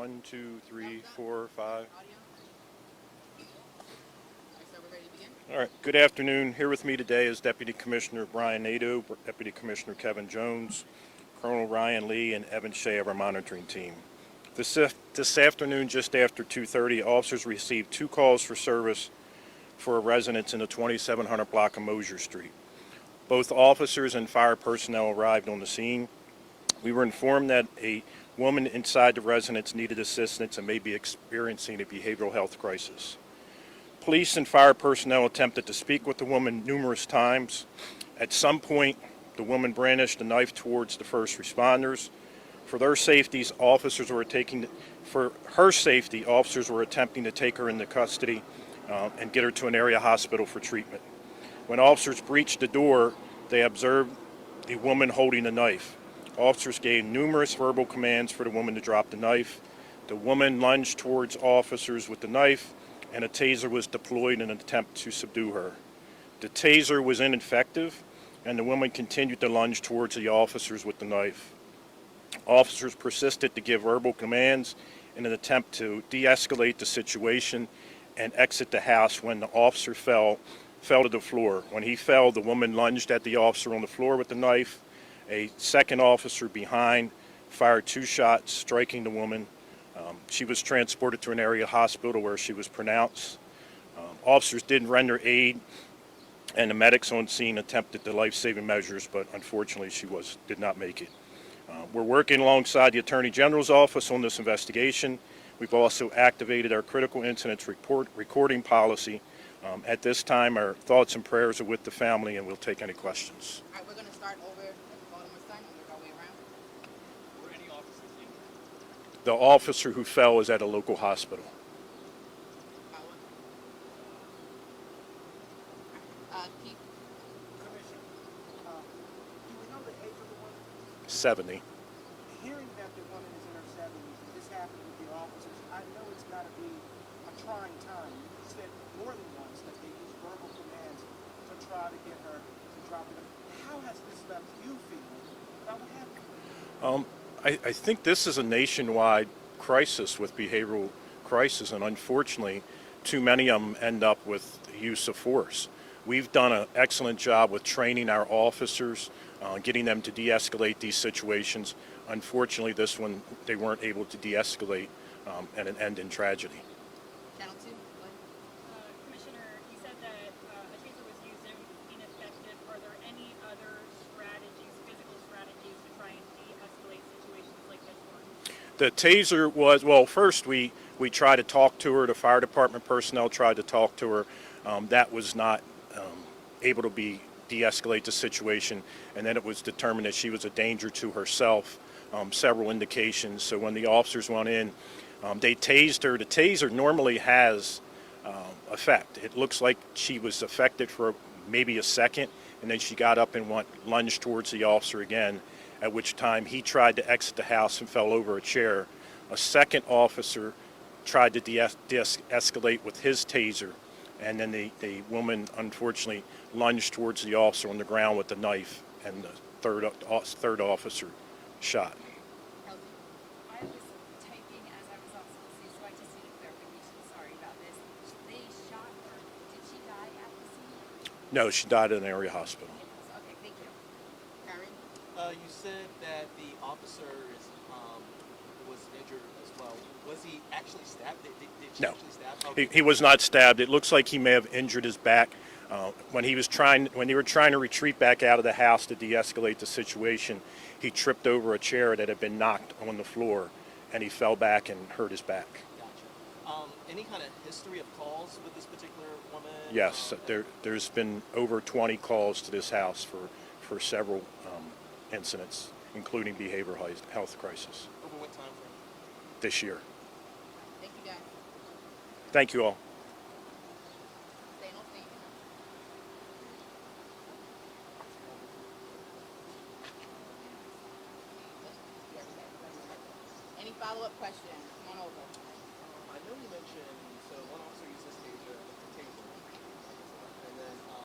One, two, three, four, five. All right. Good afternoon. Here with me today is Deputy Commissioner Brian Nadeau, Deputy Commissioner Kevin Jones, Colonel Ryan Lee, and Evan Shea of our monitoring team. This afternoon, just after 2:30, officers received 2 calls for service for a residence in the 2700 block of Mosier Street. Both officers and fire personnel arrived on the scene. We were informed that a woman inside the residence needed assistance and may be experiencing a behavioral health crisis. Police and fire personnel attempted to speak with the woman numerous times. At some point, the woman brandished a knife towards the first responders. For her safety, officers were attempting to take her into custody and get her to an area hospital for treatment. When officers breached the door, they observed a woman holding a knife. Officers gave numerous verbal commands for the woman to drop the knife. The woman lunged towards officers with the knife, and a taser was deployed in an attempt to subdue her. The taser was ineffective, and the woman continued to lunge towards the officers with the knife. Officers persisted to give verbal commands in an attempt to de-escalate the situation and exit the house when the officer fell to the floor. When he fell, the woman lunged at the officer on the floor with the knife. A second officer behind fired 2 shots, striking the woman. She was transported to an area hospital where she was pronounced. Officers did render aid, and the medics on scene attempted the life-saving measures, but unfortunately she did not make it. We're working alongside the Attorney General's office on this investigation. We've also activated our critical incidents recording policy. At this time, our thoughts and prayers are with the family, and we'll take any questions. All right, we're going to start over at the Baltimore side and work our way around. Were any officers injured? The officer who fell is at a local hospital. Keith. Commissioner, do we know the age of the woman? 70. Hearing that the woman is in her 70s and this happened with the officers, I know it's got to be a trying time. You said more than once that they used verbal commands to try to get her to drop it. How has this left you feeling about what happened? I think this is a nationwide crisis with behavioral crisis, and unfortunately, too many of them end up with the use of force. We've done an excellent job with training our officers, getting them to de-escalate these situations. Unfortunately, this one, they weren't able to de-escalate and it ended in tragedy. Channel 2. Commissioner, you said that a taser was used and ineffective. Are there any other strategies, physical strategies, to try and de-escalate situations like this one? The taser was, well, first we tried to talk to her. The fire department personnel tried to talk to her. That was not able to de-escalate the situation, and then it was determined that she was a danger to herself, several indications. So when the officers went in, they tased her. The taser normally has effect. It looks like she was affected for maybe a second, and then she got up and lunged towards the officer again, at which time he tried to exit the house and fell over a chair. A second officer tried to de-escalate with his taser, and then the woman unfortunately lunged towards the officer on the ground with the knife, and the third officer shot. I was typing as I was also listening, so I just need a clarification. Sorry about this. They shot her. Did she die at the scene? No, she died at an area hospital. Okay, thank you. Karen. You said that the officer was injured as well. Was he actually stabbed? Did she No. actually stab? Okay. He was not stabbed. It looks like he may have injured his back. When they were trying to retreat back out of the house to de-escalate the situation, he tripped over a chair that had been knocked on the floor, and he fell back and hurt his back. Gotcha. Any kind of history of calls with this particular woman? Yes, there's been over 20 calls to this house for several incidents, including behavioral health crisis Over what time frame? this year. Thank you, guys. Thank you all. Stay on scene. Any follow-up questions? Come on over. I know you mentioned, so one officer used this taser, and then